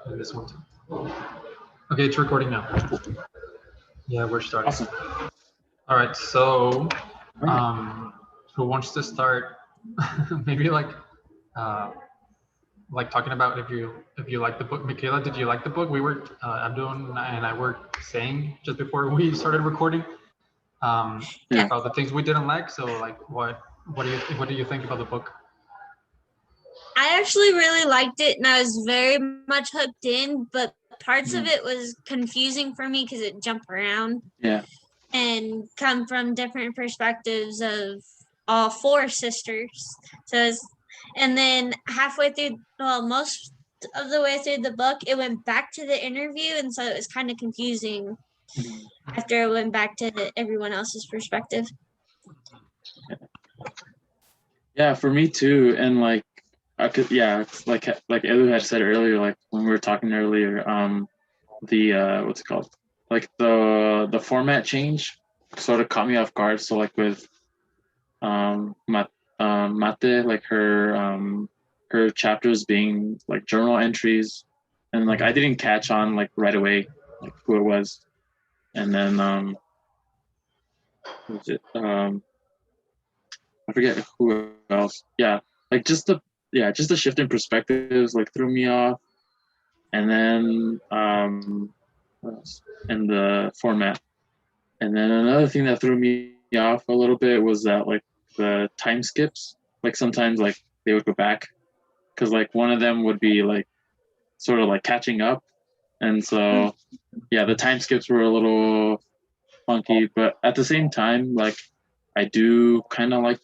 in this one too. Okay, it's recording now. Yeah, we're starting. Awesome. All right, so who wants to start? Maybe uh, like talking about if you like the book. Michaela, did you like the book? We were Abdu and I were saying just before we started recording about the things we didn't like. So like, what do you think about the book? I actually really liked it, and I was very much hooked in, but parts of it was confusing for me because it jumped around. Yeah. And come from different perspectives of all four sisters. And then halfway through, well, most of the way through the book, it went back to the interview, and so it was kind of confusing after it went back to everyone else's perspective. Yeah, for me too. And like I could, like Edu had said earlier, like when we were talking earlier, the what's it called? Like the format change sort of caught me off guard. So like with Mate, like her chapters being like journal entries, and like I didn't catch on like right away like who it was, and then what was it? I forget who else. Yeah, like just the shift in perspectives like threw me off, and then what else? And the format, and then another thing that threw me off a little bit was that like the time skips. Like sometimes like they would go back, because like one of them would be like sort of like catching up, and so yeah, the time skips were a little funky, but at the same time, like I do kind of like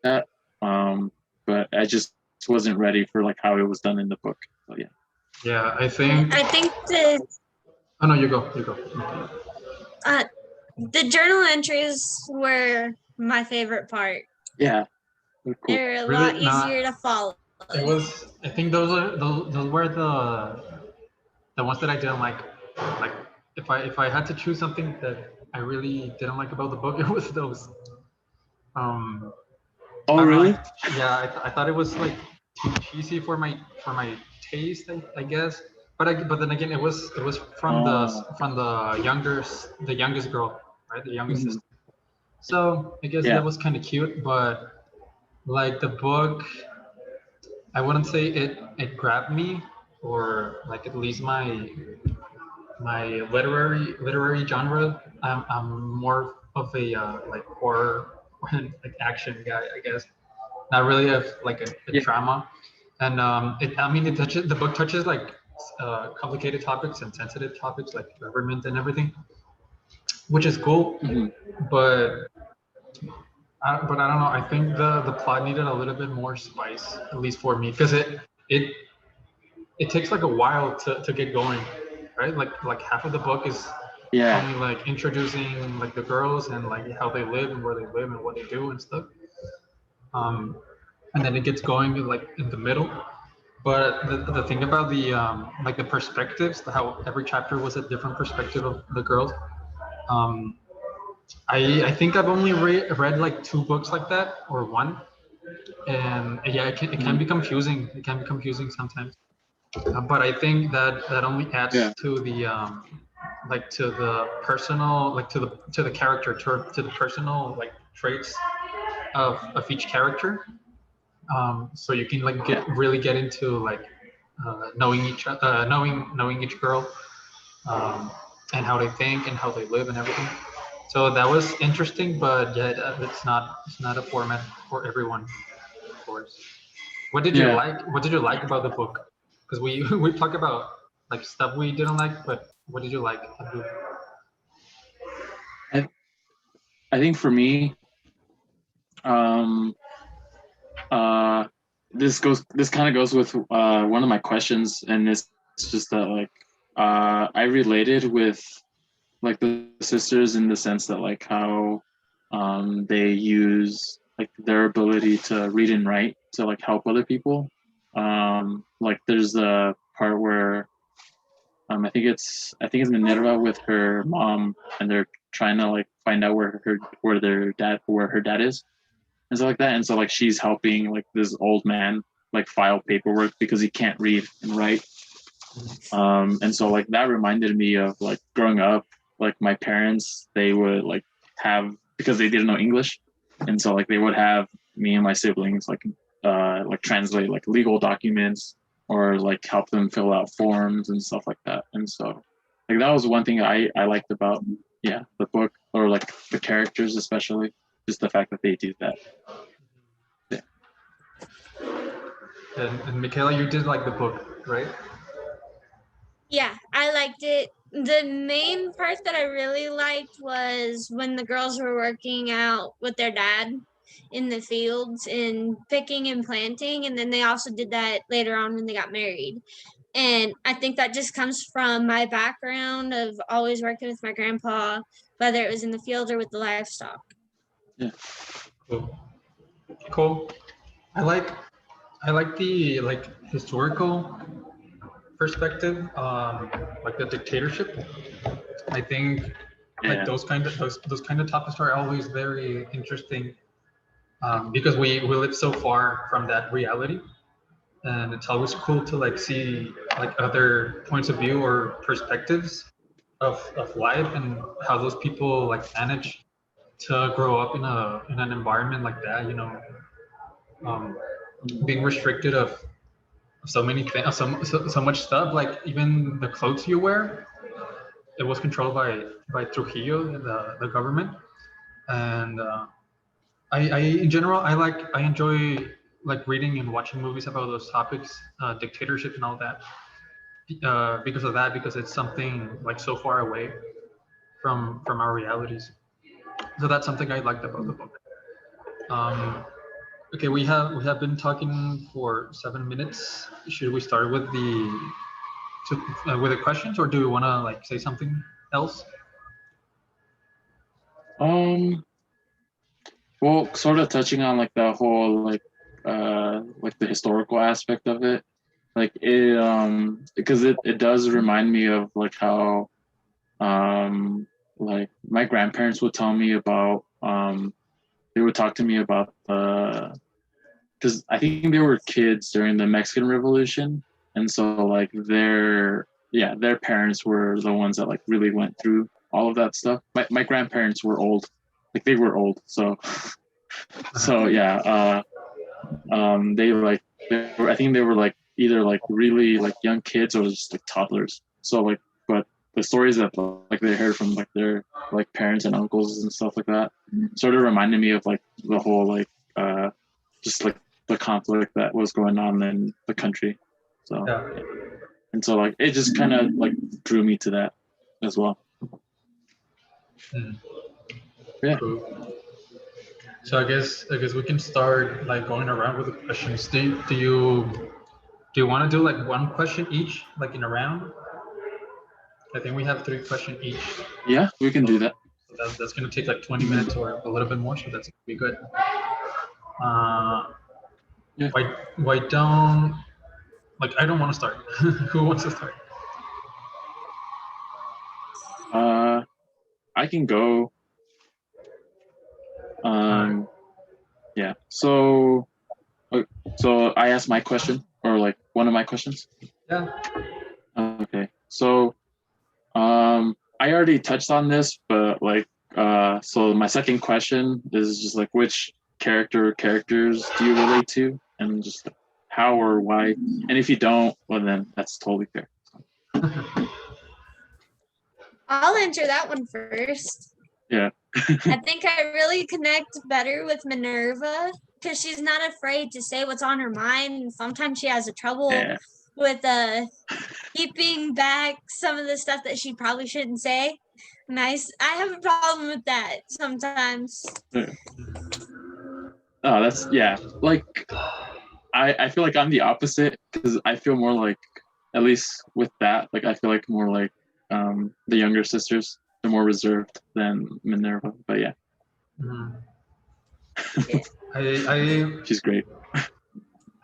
that, but I just wasn't ready for like how it was done in the book. So yeah. Yeah, I think the oh no, you go. The journal entries were my favorite part. Yeah, cool. They're a lot easier to follow. It was. I think those were the ones that I didn't like. Like if I had to choose something that I really didn't like about the book, it was those. Oh really? Yeah, I thought it was like too cheesy for my taste, I guess. But then again, it was from the youngest girl, right? The youngest sister. So I guess that was kind of cute, but like the book, I wouldn't say it grabbed me, or like at least my literary genre. I'm more of a like horror like action guy, I guess. Not really like a drama. And the book touches like complicated topics and sensitive topics like government and everything, which is cool. But I don't know. I think the plot needed a little bit more spice, at least for me, because it takes like a while to get going, right? Like half of the book is only like introducing like the girls and like how they live and where they live and what they do and stuff. And then it gets going like in the middle. But the thing about the like the perspectives, how every chapter was a different perspective of the girls. I think I've only read like 2 books like that, or 1, and yeah, it can be confusing. It can be confusing sometimes. But I think that only adds to the like to the personal, like to the character, to the personal like traits of each character. So you can like really get into like knowing each girl, and how they think and how they live and everything. So that was interesting, but yeah, it's not a format for everyone, of course. What did you like? What did you like about the book? Because we talk about like stuff we didn't like, but what did you like? I think for me, this kind of goes with one of my questions, and it's just that like I related with like the sisters in the sense that like how they use like their ability to read and write to like help other people. Like there's a part where I think it's Minerva with her mom, and they're trying to like find out where her dad is and stuff like that. And so like she's helping like this old man like file paperwork because he can't read and write. And so like that reminded me of like growing up, like my parents, they would like have, because they didn't know English, and so like they would have me and my siblings like translate like legal documents or like help them fill out forms and stuff like that. And so like that was one thing I liked about the book, or like the characters especially, just the fact that they do that. Yeah. And Michaela, you did like the book, right? Yeah, I liked it. The main part that I really liked was when the girls were working out with their dad in the fields and picking and planting. And then they also did that later on when they got married. And I think that just comes from my background of always working with my grandpa, whether it was in the field or with the livestock. Yeah. Cool. I like the like historical perspective, like the dictatorship. I think like those kind of topics are always very interesting, because we live so far from that reality, and it's always cool to like see like other points of view or perspectives of life, and how those people like manage to grow up in an environment like that, being restricted of so many things, so much stuff, like even the clothes you wear, it was controlled by Trujillo, the government. And I in general, I enjoy like reading and watching movies about those topics, dictatorship and all that, because of that, because it's something like so far away from our realities. So that's something I liked about the book. Okay, we have been talking for 7 minutes. Should we start with with the questions, or do we want to like say something else? Well, sort of touching on like the whole like the historical aspect of it, like it because it does remind me of like how like my grandparents would tell me about they would talk to me about because I think they were kids during the Mexican Revolution, and so like their parents were the ones that like really went through all of that stuff. My grandparents were old, like they were old, so I think they were like either like really like young kids or just like toddlers. So like, but the stories that like they heard from like their like parents and uncles and stuff like that sort of reminded me of like the whole like just like the conflict that was going on in the country. So and so like it just kind of like drew me to that as well. Yeah. Cool. So I guess we can start like going around with the questions. Do you want to do like one question each, like in a round? I think we have 3 questions each. Yeah, we can do that. So that's going to take like 20 minutes or a little bit more, so that's going to be good. Yeah. Why don't, like, I don't want to start. Who wants to start? I can go. Yeah. So I asked my question, or like one of my questions. Yeah. Okay. So I already touched on this, but like so my second question is just like which characters do you relate to, and just how or why, and if you don't, well then that's totally fair. I'll answer that one first. Yeah. I think I really connect better with Minerva because she's not afraid to say what's on her mind. And sometimes she has a trouble with keeping back some of the stuff that she probably shouldn't say. Nice. I have a problem with that sometimes. Oh, that's like I feel like I'm the opposite, because I feel more like, at least with that, like I feel like more like the younger sisters, they're more reserved than Minerva, but yeah. She's great.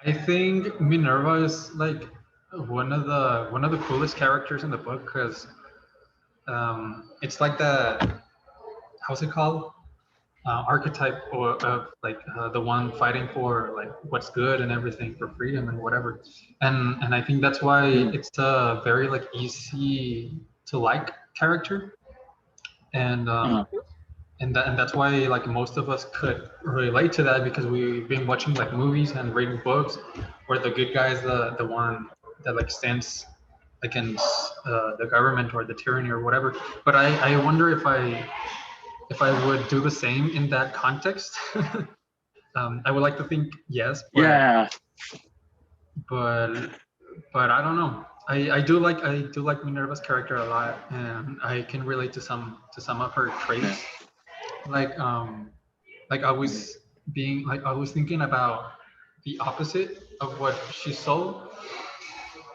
I think Minerva is like one of the coolest characters in the book, because it's like how's it called? archetype or like the one fighting for like what's good and everything, for freedom and whatever. And I think that's why it's a very like easy to like character. And and that's why like most of us could relate to that, because we've been watching like movies and reading books where the good guy is the one that like stands against the government or the tyranny or whatever. But I wonder if I would do the same in that context. I would like to think yes, but Yeah. but I don't know. I do like Minerva's character a lot, and I can relate to some of her traits. Like I was thinking about the opposite of what she saw.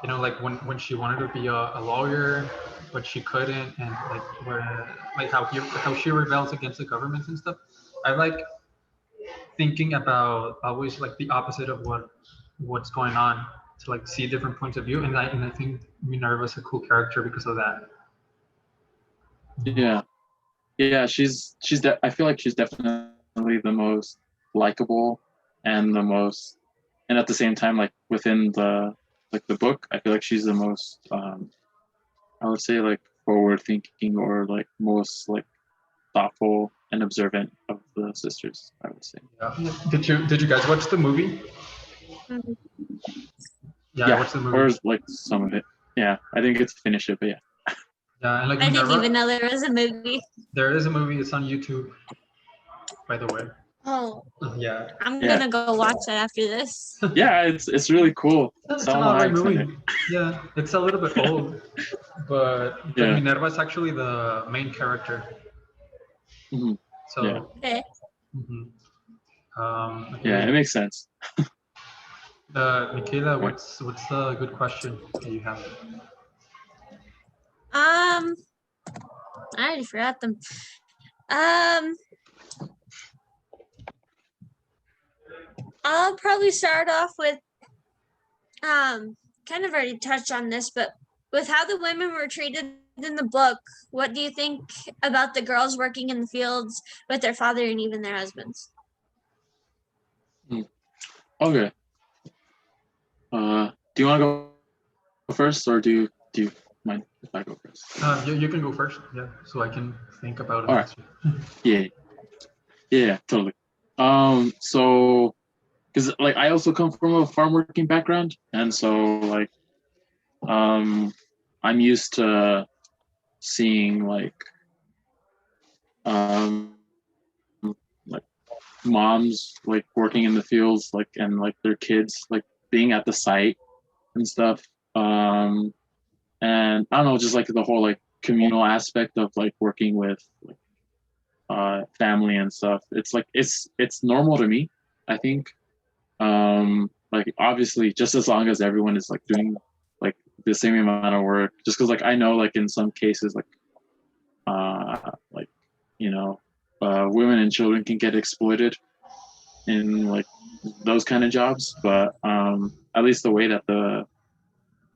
You know, like when she wanted to be a lawyer, but she couldn't, and like where like how she rebels against the government and stuff. I like thinking about always like the opposite of what's going on, to like see different points of view, and I think Minerva's a cool character because of that. Yeah. I feel like she's definitely the most likable and the most, and at the same time, like within the book, I feel like she's the most I would say like forward thinking, or like most like thoughtful and observant of the sisters, I would say. Yeah. Did you guys watch the movie? Mhm. Yeah, I watched the movie. Or like some of it. Yeah, I didn't get to finish it, but yeah. Yeah, and like I didn't Minerva, even know there was a movie. there is a movie. It's on YouTube, by the way. Oh, Yeah. I'm gonna go watch that after this. Yeah, it's really cool. It's an alright movie. Yeah, it's a little bit old, but Minerva is actually the main character. Mm-hmm. So. Yeah. Okay. Mm-hmm. Yeah, it makes sense. Michaela, what's the good question that you have? I already forgot them. I'll probably start off with kind of already touched on this, but with how the women were treated in the book, what do you think about the girls working in the fields with their father and even their husbands? Okay. Do you want to go first, or do you mind if I go first? You can go first, yeah, so I can think about it. All right. Yeah, totally. So, because like I also come from a farm working background, and so like, I'm used to seeing like moms like working in the fields, like, and like their kids like being at the site and stuff. And I don't know, just like the whole like communal aspect of like working with like family and stuff. It's like it's normal to me, I think. Like obviously, just as long as everyone is like doing like the same amount of work, just because like I know like in some cases like you know, women and children can get exploited in like those kind of jobs, but at least the way that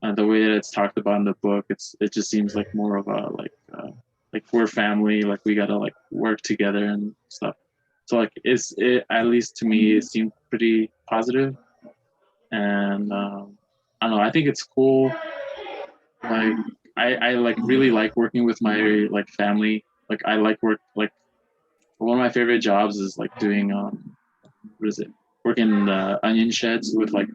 it's talked about in the book, it just seems like more of a like we're family, like we gotta like work together and stuff. So like it at least to me it seemed pretty positive, and I don't know, I think it's cool. Like I like really like working with my like family. Like I like like one of my favorite jobs is like doing what is it, working in the onion sheds with like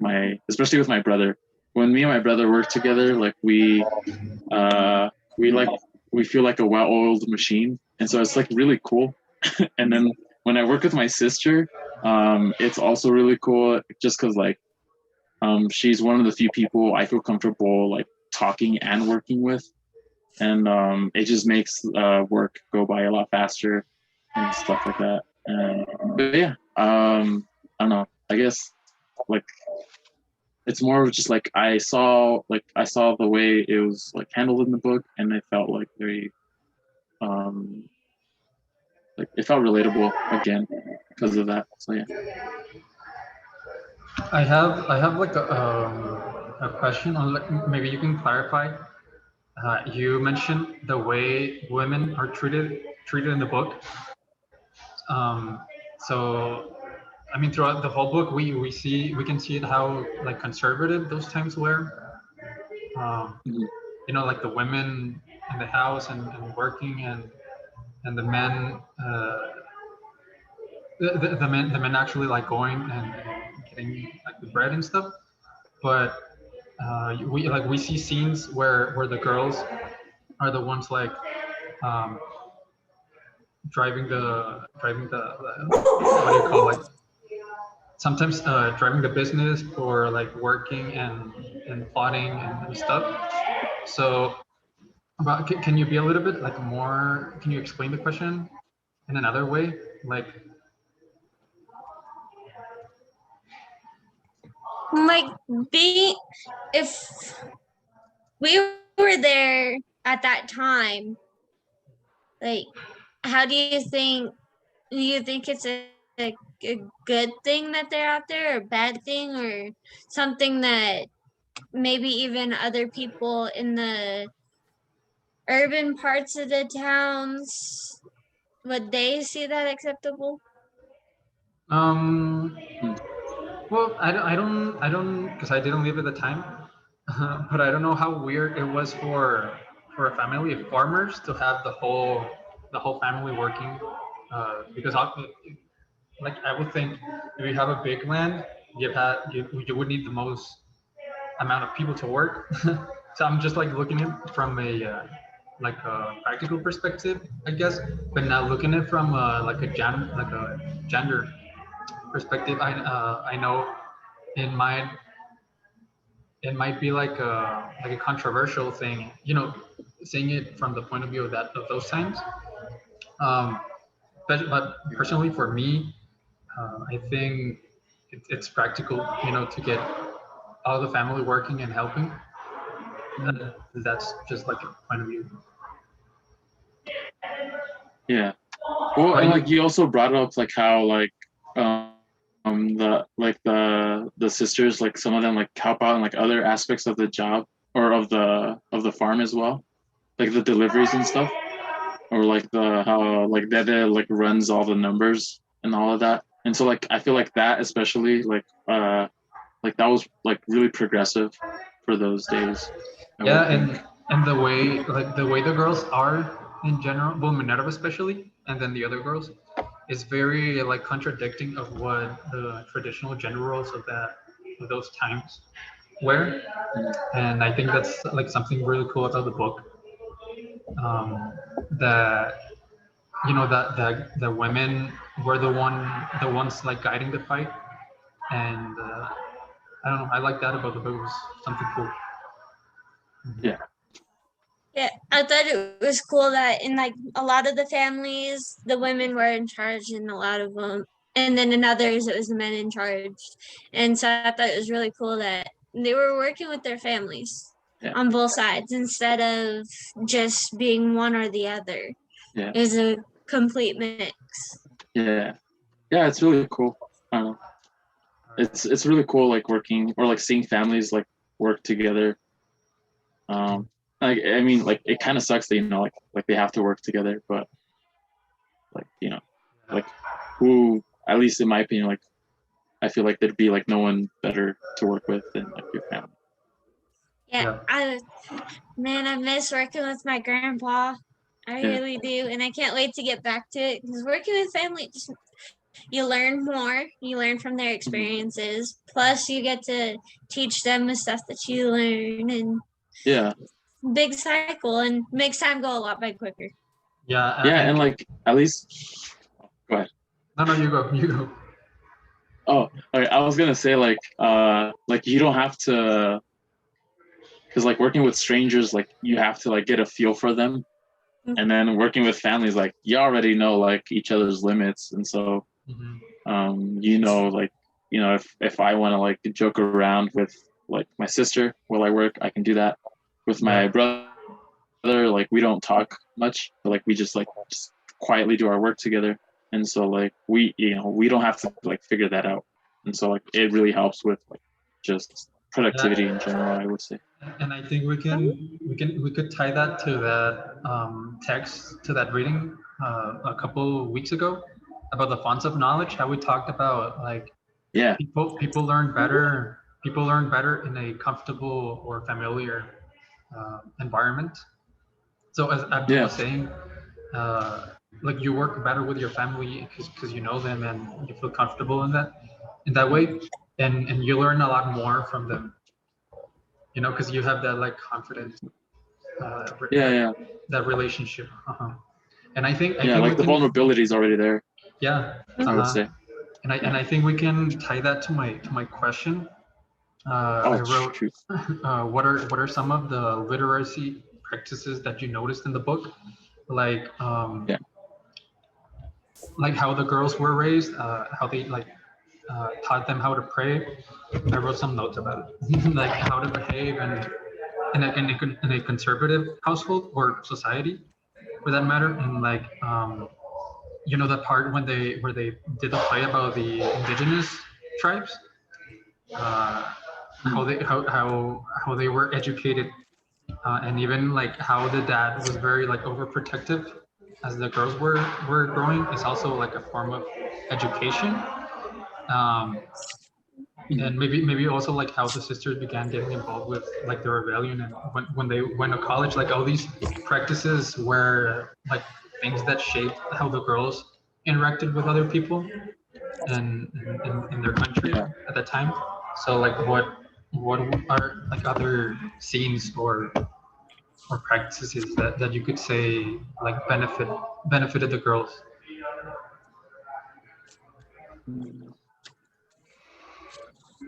especially with my brother. When me and my brother work together, like we feel like a well-oiled machine, and so it's like really cool. And then when I work with my sister, it's also really cool, just because like she's one of the few people I feel comfortable like talking and working with, and it just makes work go by a lot faster and stuff like that. But yeah, I don't know, I guess like it's more of just like I saw the way it was like handled in the book, and it felt like very like it felt relatable again because of that. So yeah. I have like a question on, like, maybe you can clarify. You mentioned the way women are treated in the book. So I mean, throughout the whole book, we can see it how like conservative those times were. Mhm. You know, like the women in the house and working, and the men, the men actually like going and getting like the bread and stuff. But we see scenes where the girls are the ones like um, driving the what do you call, like sometimes driving the business or like working and plotting and stuff. So, about can you be a little bit like more? Can you explain the question in another way? Like, Like, be if we were there at that time, like, how do you think it's a good thing that they're out there, or a bad thing, or something that maybe even other people in the urban parts of the towns, would they see that acceptable? um, Hmm. well, I don't, because I didn't live at the time, but I don't know how weird it was for a family of farmers to have the whole family working, because like I would think if you have a big land, you would need the most amount of people to work. So I'm just like looking at it from a like a practical perspective, I guess, but now looking at it from like a gender perspective. I know it might it might be like a controversial thing, seeing it from the point of view of those times. Um, but personally, for me, I think it's practical, to get all the family working and helping. That's just like a point of view. Yeah. Well, What do and like you? you also brought up like how like the sisters, like some of them like help out in like other aspects of the job or of the farm as well, like the deliveries and stuff, or like the how like Dede like runs all the numbers and all of that. And so like I feel like that especially like that was like really progressive for those days, I Yeah, would think. and the way the girls are in general, well, Minerva especially, and then the other girls, is very like contradicting of what the traditional gender roles of those times were. Mhm. And I think that's like something really cool about the book. That that the women were the ones like guiding the fight, and I don't know. I like that about the book. It was something cool. Yeah. Yeah, I thought it was cool that in like a lot of the families, the women were in charge in a lot of them, and then in others it was the men in charge. And so I thought it was really cool that they were working with their families Yeah. on both sides instead of just being one or the other. Yeah. It was a complete mix. Yeah. Yeah, it's really cool. I don't know. It's really cool like working or like seeing families like work together. Like I mean like it kind of sucks that like they have to work together, but like like who, at least in my opinion, like I feel like there'd be like no one better to work with than like your family. Yeah, Yeah. I miss working with my grandpa. I Yeah. really do, and I can't wait to get back to it because working with family just you learn more. You learn from their Mhm. experiences. Plus, you get to teach them the stuff that you learn, and Yeah. big cycle, and makes time go a lot by quicker. Yeah, Yeah, and and like at least go ahead. no, you go, you go. Oh, okay, I was gonna say like you don't have to, because like working with strangers, like you have to like get a feel for them, and then working with families, like you already know like each other's limits, and so Mhm. like if I want to like joke around with like my sister while I work, I can do that. With my Yeah, brother, like we don't talk much, but like we just quietly do our work together, and so like we don't have to like figure that out, and so like it really helps with like just productivity in yeah, general, I would say. and I think we could tie that to that text to that reading a couple weeks ago about the fonts of knowledge, how we talked about like Yeah. people learn better. People learn better in a comfortable or familiar environment. So as Abdul was saying, like you work better with your family because you know them and you feel comfortable in that way, and you learn a lot more from them. You know, because you have that like confidence. That relationship. And I think like the vulnerability is already there. Yeah. I would say. And I think we can tie that to my question. I wrote, what are some of the literacy practices that you noticed in the book, like like how the girls were raised, how they like taught them how to pray. I wrote some notes about it, like how to behave and in a conservative household or society, for that matter, and like you know, that part when where they did the play about the indigenous tribes, how they were educated, and even like how the dad was very like overprotective as the girls were growing is also like a form of education. And maybe also like how the sisters began getting involved with like the rebellion, and when they went to college, like all these practices were like things that shaped how the girls interacted with other people and in their country at that time. So like what are like other scenes or practices that you could say like benefited the girls?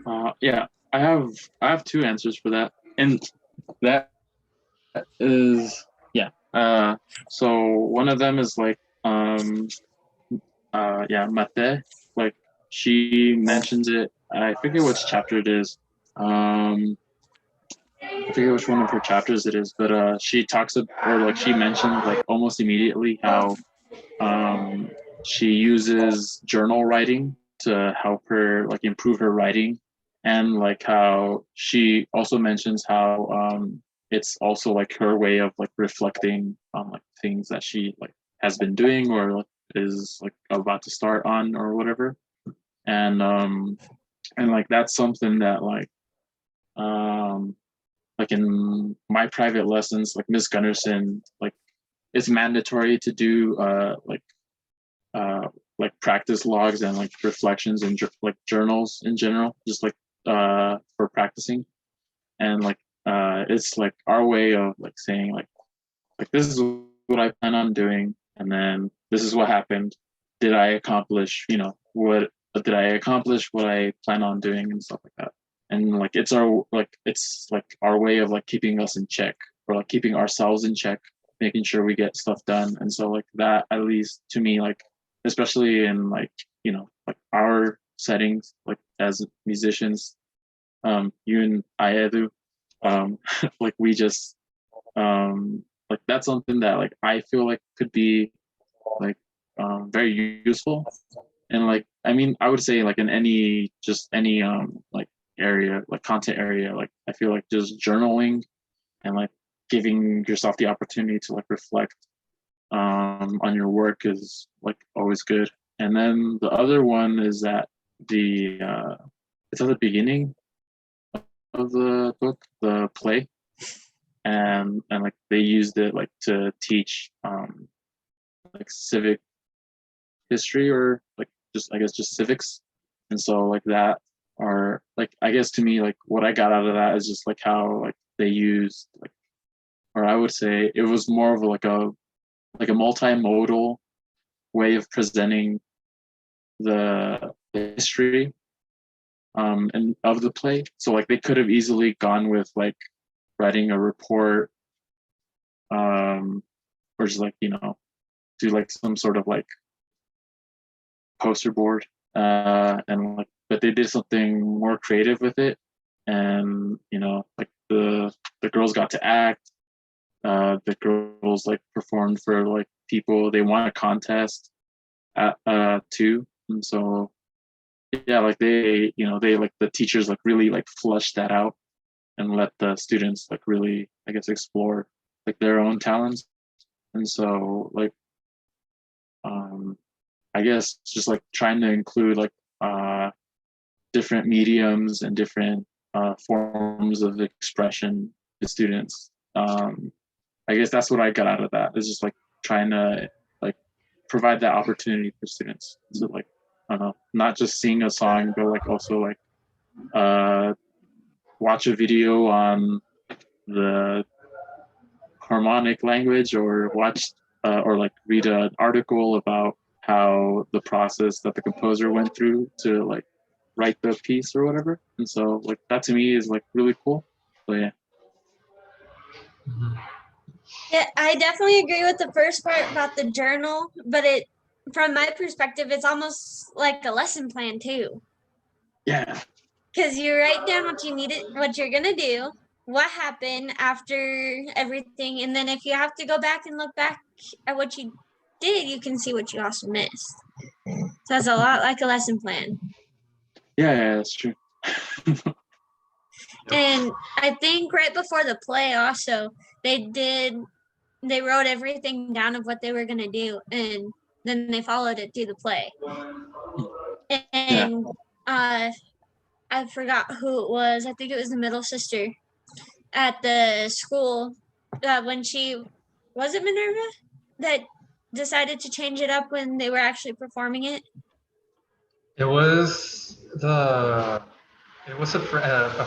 I have two answers for that, and that is so one of them is like Mate, like she mentions it. I forget which chapter it is. I forget which one of her chapters it is, but she talks about, or like she mentioned like almost immediately how she uses journal writing to help her like improve her writing, and like how she also mentions how it's also like her way of like reflecting on like things that she like has been doing or like, is like about to start on or whatever, and like that's something that like in my private lessons, like Miss Gunnarsson, like it's mandatory to do like practice logs and like reflections and like journals in general, just like for practicing, and like it's like our way of like saying like this is what I plan on doing, and then this is what happened. Did I accomplish, you know, what did I accomplish what I plan on doing and stuff like that. And like it's our way of like keeping us in check, or like keeping ourselves in check, making sure we get stuff done. And so like that, at least to me, like especially in like, you know, like our settings, like as musicians, you and I, Edu, like we just like that's something that like I feel like could be like very useful. And like I mean I would say like in any like area, like content area, like I feel like just journaling and like giving yourself the opportunity to like reflect on your work is like always good. And then the other one is that it's at the beginning of the book, the play, and like they used it like to teach like civic history, or like just I guess just civics. And so like that, or like I guess to me like what I got out of that is just like how like they used like, or I would say it was more of like a multimodal way of presenting the history and of the play. So like they could have easily gone with like writing a report, or just like, you know, do like some sort of like poster board, and like, but they did something more creative with it. And you know, like the girls got to act, the girls like performed for like people, they won a contest at too. And so yeah, like they, you know, they like the teachers like really like flushed that out and let the students like really, I guess, explore like their own talents. And so like I guess just like trying to include like different mediums and different forms of expression to students. I guess that's what I got out of that, is just like trying to like provide that opportunity for students to like, I don't know, not just sing a song, but like also like watch a video on the harmonic language, or watch or like read an article about how the process that the composer went through to like write the piece or whatever. And so like that to me is like really cool. So yeah. Mhm. Yeah, I definitely agree with the first part about the journal, but from my perspective, it's almost like a lesson plan too. Yeah. Because you write down what you needed, what you're gonna do, what happened after everything, and then if you have to go back and look back at what you did, you can see what you also missed. So it's a lot like a lesson plan. Yeah, that's true. And I think right before the play also, they wrote everything down of what they were gonna do, and then they followed it through the play. And I forgot who it was. I think it was the middle sister at the school, when she was it Minerva that decided to change it up when they were actually performing it. It was a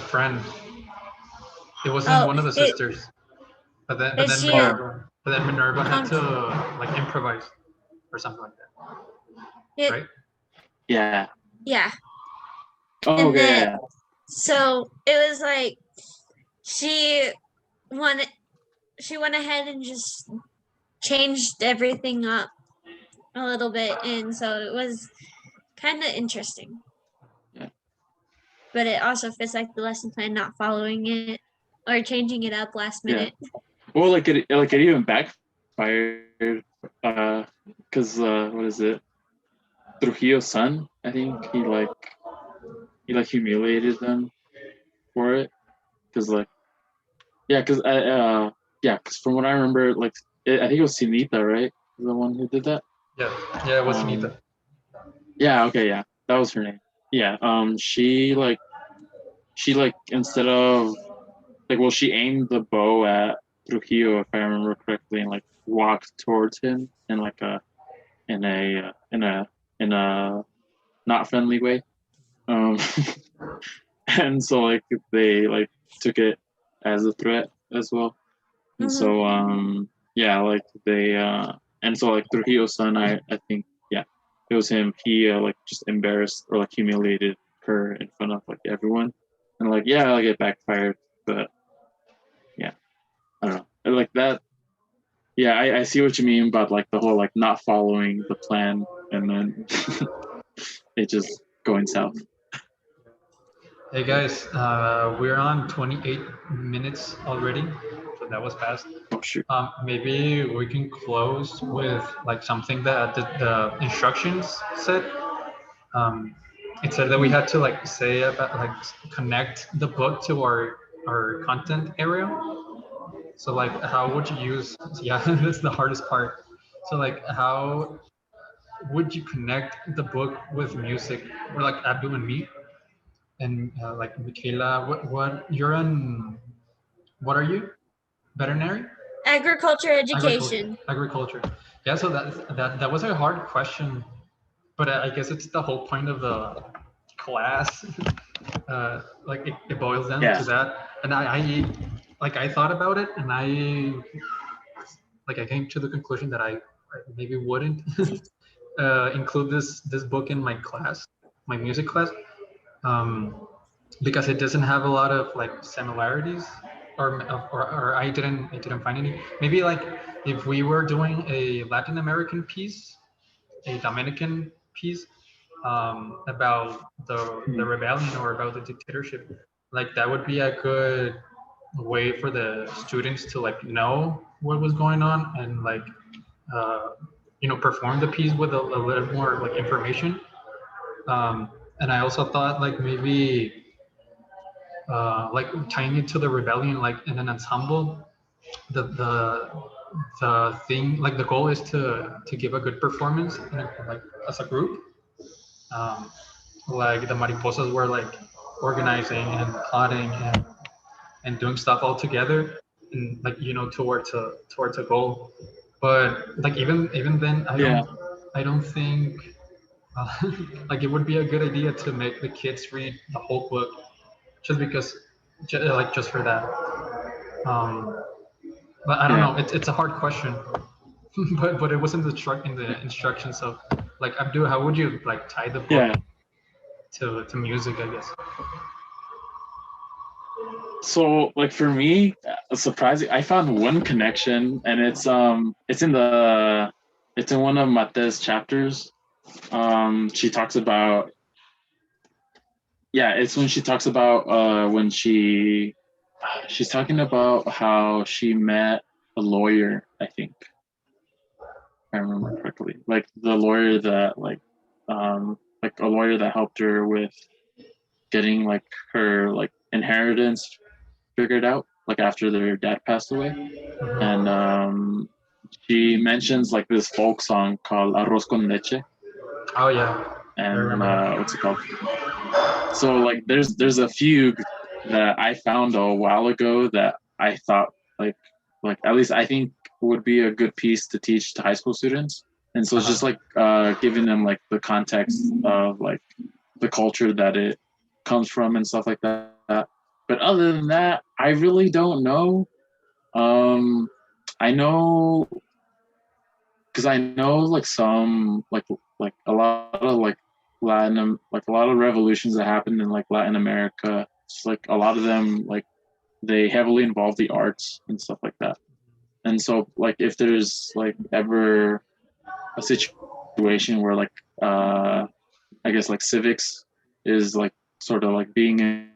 friend. It wasn't one of the sisters. But then Minerva had to like improvise or something like that. Right? Yeah. Oh, And okay. Yeah. so it was like she went ahead and just changed everything up a little bit, and so it was kind of interesting. Yeah. But it also fits like the lesson plan, not following it or changing it up last minute. Yeah. Well, like it even backfired, because what is it? Trujillo's son, I think he humiliated them for it, because because from what I remember, like I think it was Sinita, right? The one who did that. Yeah, it was Sinita. Yeah, okay, yeah, that was her name. Yeah, she instead of she aimed the bow at Trujillo, if I remember correctly, and like walked towards him in like in a not friendly way. And so like they like took it as a threat as well. And so like they and so like Trujillo's son, I think it was him. He like just embarrassed or like humiliated her in front of like everyone, and like it backfired. But yeah, I don't know, like that. Yeah, I see what you mean about like the whole like not following the plan and then it just going south. Hey guys, we're on 28 minutes already, so that was fast. Oh shoot. Maybe we can close with like something that the instructions said. It said that we had to like say about like connect the book to our content area. So like, how would you use? Yeah, that's the hardest part. So like, how would you connect the book with music, or like Abdu and me? And like Michaela, what you're in? What are you? Veterinary? Agriculture education. Agriculture. Yeah. So that was a hard question, but I guess it's the whole point of the class. Like it boils down to that, and I thought about it, and I came to the conclusion that I maybe wouldn't include this book in my class, my music class. Because it doesn't have a lot of like similarities, or I didn't find any. Maybe like if we were doing a Latin American piece, a Dominican piece, about the rebellion or about the dictatorship, like that would be a good way for the students to like know what was going on, and like perform the piece with a little more like information. And I also thought like maybe like tying it to the rebellion, like in an ensemble, the the thing, like the goal is to give a good performance, like as a group. Um, like the mariposas were like organizing and plotting and doing stuff all together, and like towards a goal. But like even then, Yeah. I don't think like it would be a good idea to make the kids read the whole book just because like just for that. Um, but I don't Yeah. know. It's a hard question. But it wasn't in the instructions. So like Abdu, how would you like tie the book Yeah. to music? I guess. So like for me, surprising, I found one connection, and it's in one of Mate's chapters. She talks about, yeah, it's when she talks about when she's talking about how she met a lawyer, I think, if I remember correctly, like the lawyer that like a lawyer that helped her with getting like her like inheritance figured out, like after their dad passed away. And she mentions like this folk song called Arroz con Leche. Oh yeah, I And remember that. what's it called? So like there's a fugue that I found a while ago that I thought like at least I think would be a good piece to teach to high school students. And so it's just like giving them like the context of like the culture that it comes from and stuff like that. But other than that, I really don't know. I know because I know like some like a lot of like like a lot of revolutions that happened in like Latin America. It's like a lot of them like they heavily involve the arts and stuff like that. And so like if there's like ever a situation where like I guess like civics is like sort of like being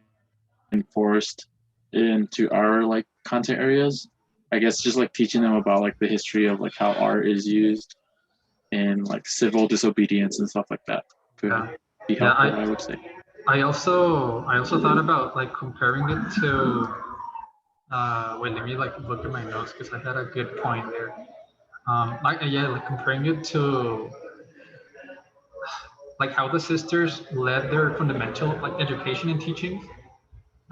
enforced into our like content areas, I guess just like teaching them about like the history of like how art is used in like civil disobedience and stuff like that could be helpful, I would say. I also thought about like comparing it to wait, let me like look at my notes because I had a good point there. Like yeah, like comparing it to like how the sisters led their fundamental like education and teaching,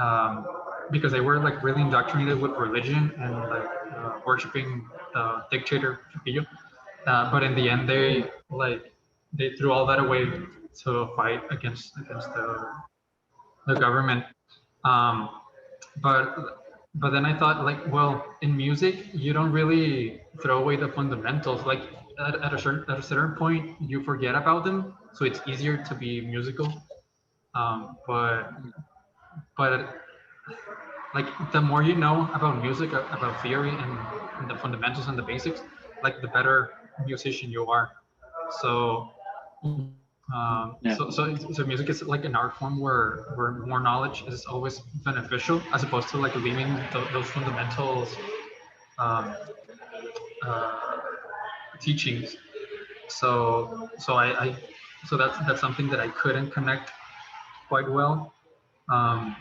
um, because they were like really indoctrinated with religion and like worshiping the dictator Trujillo. But in the end, they threw all that away to fight against the government. Um, but then I thought like, well, in music, you don't really throw away the fundamentals. Like at a certain point, you forget about them, so it's easier to be musical. But like the more you know about music, about theory and the fundamentals and the basics, like the better musician you are. So Yeah. so music is like an art form where more knowledge is always beneficial as opposed to like leaving those fundamentals um, uh, teachings. So so that's something that I couldn't connect quite well. Um,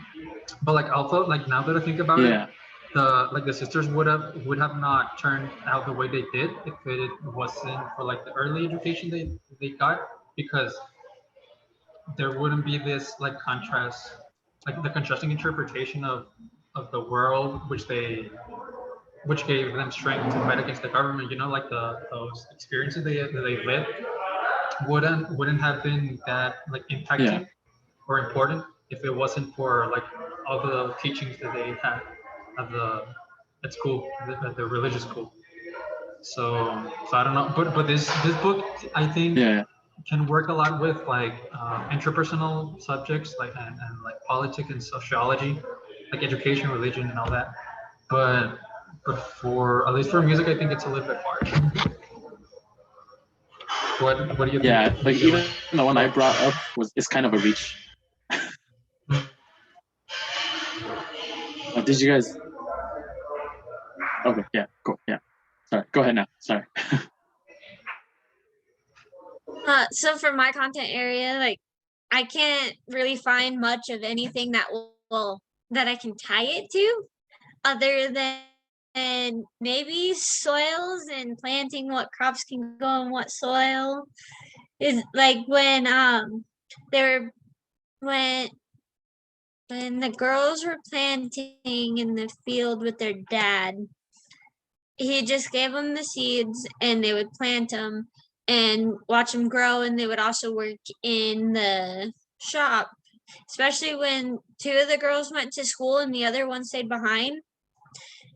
but like also like now that I think about it, Yeah. the sisters would have not turned out the way they did if it wasn't for like the early education they got, because there wouldn't be this like contrast, like the contrasting interpretation of the world which gave them strength to fight against the government. You know, like those experiences they lived wouldn't have been that like Yeah. impacting or important if it wasn't for like all the teachings that they had at the at school, at the religious school. So I don't know, but this book I think Yeah. can work a lot with like interpersonal subjects like and like politics and sociology, like education, religion, and all that. But for at least for music, I think it's a little bit hard. What do you think? Yeah. Like even the one I brought up is kind of a reach. Did you guys? Okay. Yeah. Cool. Yeah. Sorry. Go ahead now. Sorry. So for my content area, like I can't really find much of anything that will that I can tie it to, other than and maybe soils and planting what crops can go in what soil is like when they were when the girls were planting in the field with their dad. He just gave them the seeds and they would plant them and watch them grow, and they would also work in the shop, especially when two of the girls went to school and the other one stayed behind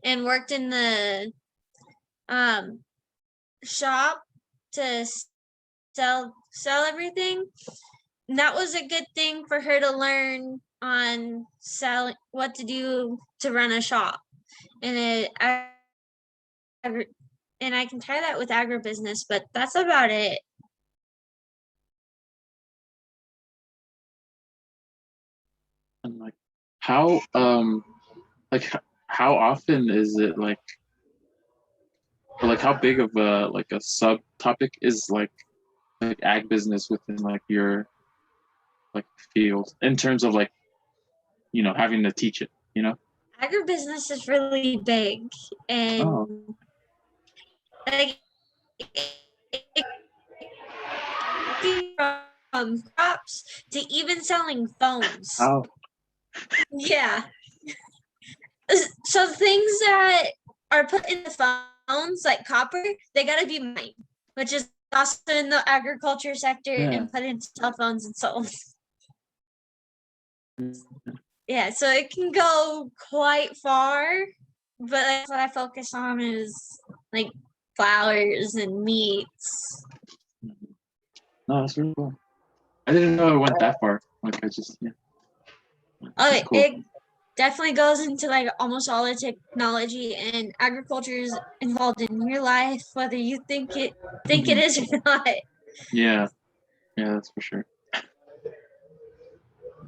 and worked in the shop to sell everything. And that was a good thing for her to learn on selling, what to do to run a shop. And and I can try that with agribusiness, but that's about it. And like how how often is it like, or like how big of a like a subtopic is like ag business within like your like field in terms of like, you know, having to teach it, you know? Agribusiness is really big, and like from crops to even selling phones. Oh. Yeah. So things that are put in the phones, like copper, they gotta be mined, which is also in the agriculture sector, and put into cell phones and sold. Yeah, so it can go quite far, but like what I focus on is like flowers and meats. No, that's really cool. I didn't know it went that far. Like I just Oh, cool. It definitely goes into like almost all the technology, and agriculture is involved in your life, whether you think it is or not. Yeah, that's for sure.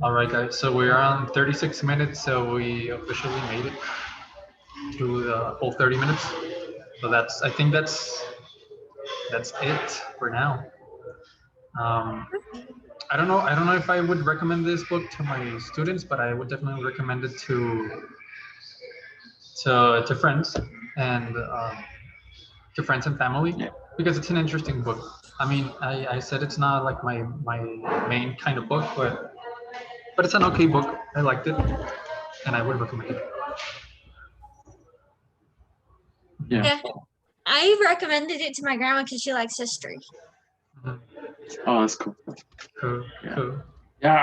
All right, guys. So we're on 36 minutes, so we officially made it through the whole 30 minutes. So I think that's it for now. I don't know if I would recommend this book to my students, but I would definitely recommend it to friends and to friends and family, because it's an interesting book. I mean, I said it's not like my main kind of book, but it's an okay book. I liked it, and I would recommend it. Yeah. I recommended it to my grandma because she likes history. Oh, that's cool. Cool. Yeah. Cool. Yeah,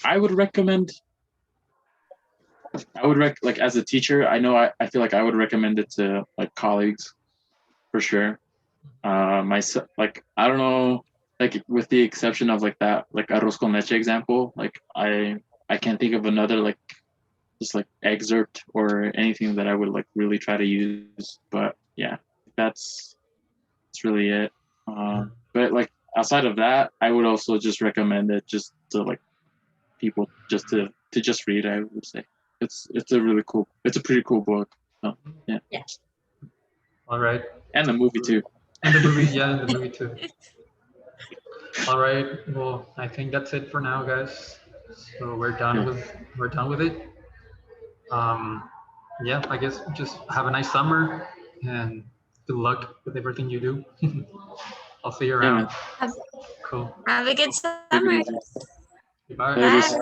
I would recommend. Like as a teacher, I feel like I would recommend it to like colleagues, for sure. Myself, like I don't know, like with the exception of like that like arroz con leche example, like I can't think of another like just like excerpt or anything that I would like really try to use. But yeah, that's really it. But like outside of that, I would also just recommend it just to like people just to just read. I would say it's a pretty cool book. So, yeah. All right. And the movie too. And the movie too. All right. Well, I think that's it for now, guys. So we're done with it. Yeah, I guess just have a nice summer and good luck with everything you do. I'll see you around. Cool. Have a good summer. Bye. Bye.